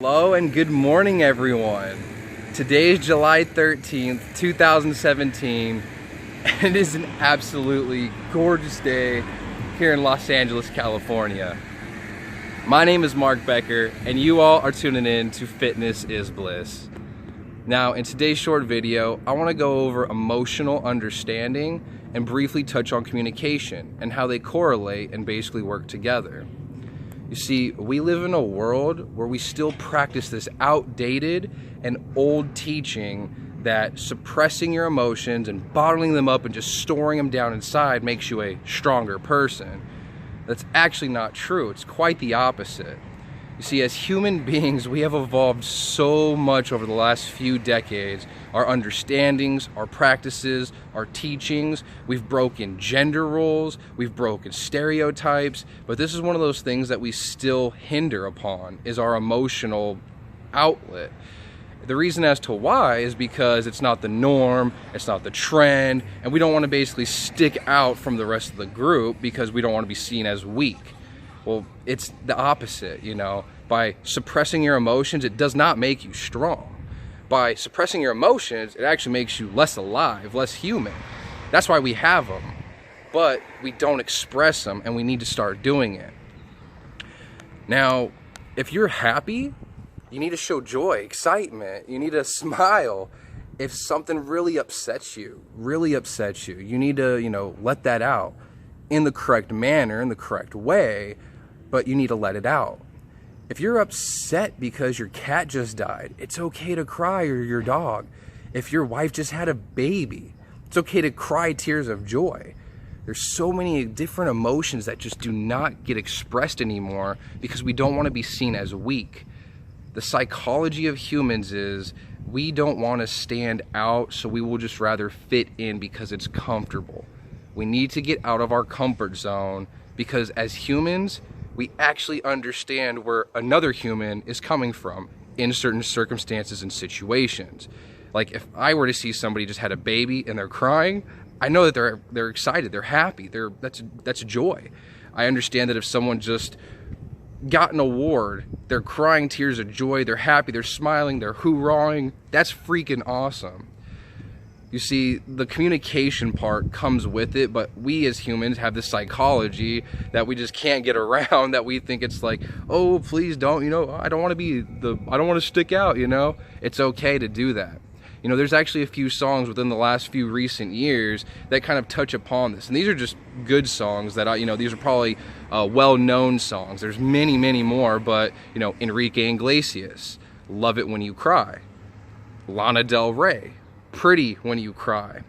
Hello and good morning, everyone. Today is July 13th, 2017, and it is an absolutely gorgeous day here in Los Angeles, California. My name is Mark Becker, and you all are tuning in to Fitness is Bliss. Now, in today's short video, I want to go over emotional understanding and briefly touch on communication and how they correlate and basically work together. You see, we live in a world where we still practice this outdated and old teaching that suppressing your emotions and bottling them up and just storing them down inside makes you a stronger person. That's actually not true. It's quite the opposite. You see, as human beings, we have evolved so much over the last few decades. Our understandings, our practices, our teachings, we've broken gender roles, we've broken stereotypes, but this is one of those things that we still hinder upon, is our emotional outlet. The reason as to why is because it's not the norm, it's not the trend, and we don't want to basically stick out from the rest of the group because we don't want to be seen as weak. Well, it's the opposite, you know. By suppressing your emotions, it does not make you strong. By suppressing your emotions, it actually makes you less alive, less human. That's why we have them. But we don't express them, and we need to start doing it. Now, if you're happy, you need to show joy, excitement. You need to smile. If something really upsets you, you need to, let that out in the correct manner, in the correct way, but you need to let it out. If you're upset because your cat just died, it's okay to cry, or your dog. If your wife just had a baby, it's okay to cry tears of joy. There's so many different emotions that just do not get expressed anymore because we don't want to be seen as weak. The psychology of humans is we don't want to stand out, so we will just rather fit in because it's comfortable. We need to get out of our comfort zone because as humans, we actually understand where another human is coming from in certain circumstances and situations. Like if I were to see somebody just had a baby and they're crying, I know that they're excited, they're happy, that's joy. I understand that if someone just got an award, they're crying tears of joy, they're happy, they're smiling, they're hoorahing. That's freaking awesome. You see, the communication part comes with it, but we as humans have this psychology that we just can't get around, that we think it's like, oh, please don't, I don't want to stick out, It's okay to do that. There's actually a few songs within the last few recent years that kind of touch upon this. And these are just good songs that, these are probably well-known songs. There's many, many more, but, Enrique Iglesias, Love It When You Cry. Lana Del Rey, Pretty When You Cry.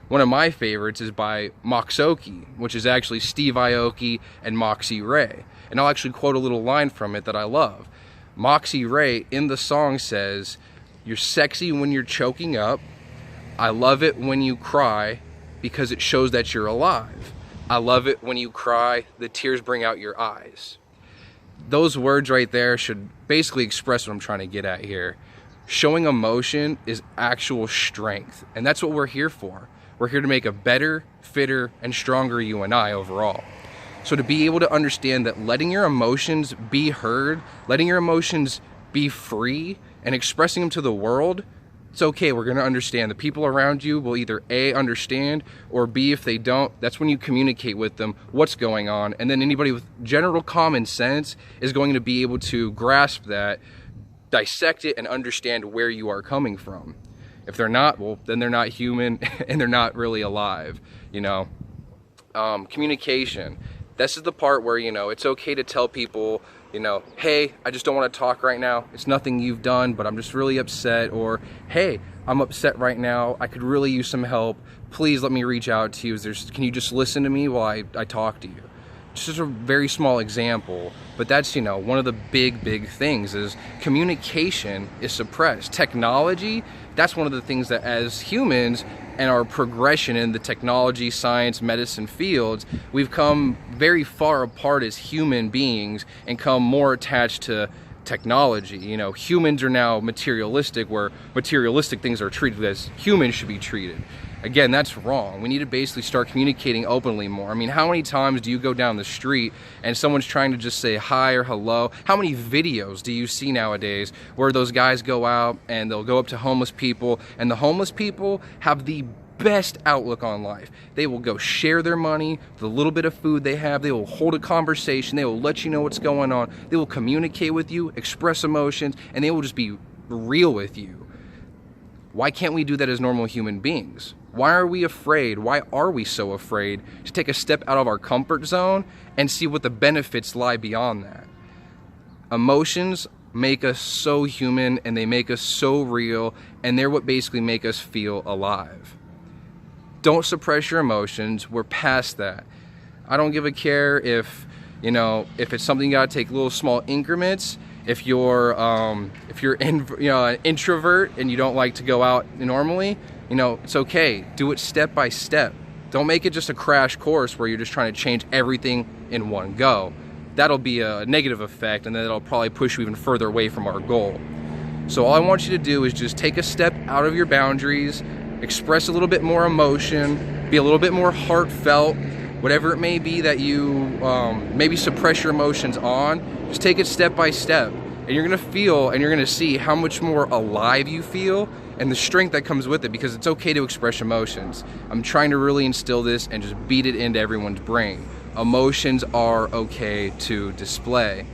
One of my favorites is by Moxoki, which is actually Steve Aoki and Moxie Ray. And I'll actually quote a little line from it that I love. Moxie Ray in the song says, "You're sexy when you're choking up. I love it when you cry because it shows that you're alive. I love it when you cry, the tears bring out your eyes." Those words right there should basically express what I'm trying to get at here. Showing emotion is actual strength, and that's what we're here for. We're here to make a better, fitter, and stronger you and I overall. So to be able to understand that letting your emotions be heard, letting your emotions be free, and expressing them to the world, it's okay. We're going to understand. The people around you will either A, understand, or B, if they don't, that's when you communicate with them what's going on. And then anybody with general common sense is going to be able to grasp that, dissect it, and understand where you are coming from. If they're not, well, then they're not human and they're not really alive, Communication. This is the part where, it's okay to tell people, hey, I just don't want to talk right now. It's nothing you've done, but I'm just really upset. Or, hey, I'm upset right now. I could really use some help. Please let me reach out to you. Can you just listen to me while I talk to you? Just a very small example, but that's, one of the big things is communication is suppressed. Technology, that's one of the things that as humans and our progression in the technology, science, medicine fields, we've come very far apart as human beings and come more attached to technology. Humans are now materialistic, where materialistic things are treated as humans should be treated. Again, that's wrong. We need to basically start communicating openly more. I mean, how many times do you go down the street and someone's trying to just say hi or hello? How many videos do you see nowadays where those guys go out and they'll go up to homeless people, and the homeless people have the best outlook on life. They will go share their money, the little bit of food they have, they will hold a conversation, they will let you know what's going on, they will communicate with you, express emotions, and they will just be real with you. Why can't we do that as normal human beings? Why are we afraid? Why are we so afraid to take a step out of our comfort zone and see what the benefits lie beyond that? Emotions make us so human, and they make us so real, and they're what basically make us feel alive. Don't suppress your emotions. We're past that. I don't give a care if, if it's something you gotta take little small increments. If you're an introvert and you don't like to go out normally, it's okay. Do it step by step. Don't make it just a crash course where you're just trying to change everything in one go. That'll be a negative effect, and then it'll probably push you even further away from our goal. So all I want you to do is just take a step out of your boundaries, express a little bit more emotion, be a little bit more heartfelt, whatever it may be that you maybe suppress your emotions on. Just take it step by step, and you're gonna feel and you're gonna see how much more alive you feel and the strength that comes with it, because it's okay to express emotions. I'm trying to really instill this and just beat it into everyone's brain. Emotions are okay to display.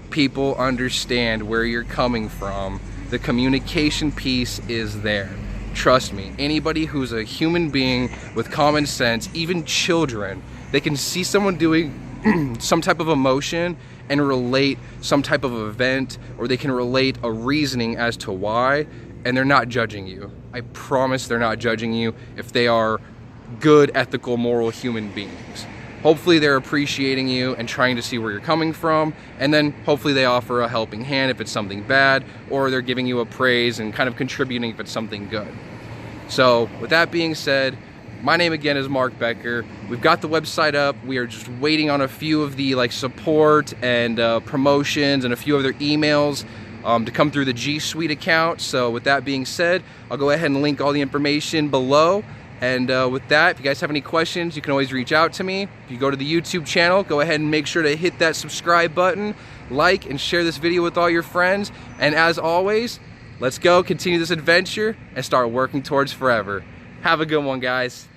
People understand where you're coming from. The communication piece is there. Trust me, anybody who's a human being with common sense, even children, they can see someone doing some type of emotion and relate some type of event, or they can relate a reasoning as to why, and they're not judging you. I promise they're not judging you if they are good, ethical, moral human beings. Hopefully they're appreciating you and trying to see where you're coming from, and then hopefully they offer a helping hand if it's something bad, or they're giving you a praise and kind of contributing if it's something good. So with that being said, my name again is Mark Becker. We've got the website up. We are just waiting on a few of the support and promotions and a few other emails to come through the G Suite account. So with that being said, I'll go ahead and link all the information below. And with that, if you guys have any questions, you can always reach out to me. If you go to the YouTube channel, go ahead and make sure to hit that subscribe button, like, and share this video with all your friends. And as always, let's go continue this adventure and start working towards forever. Have a good one, guys.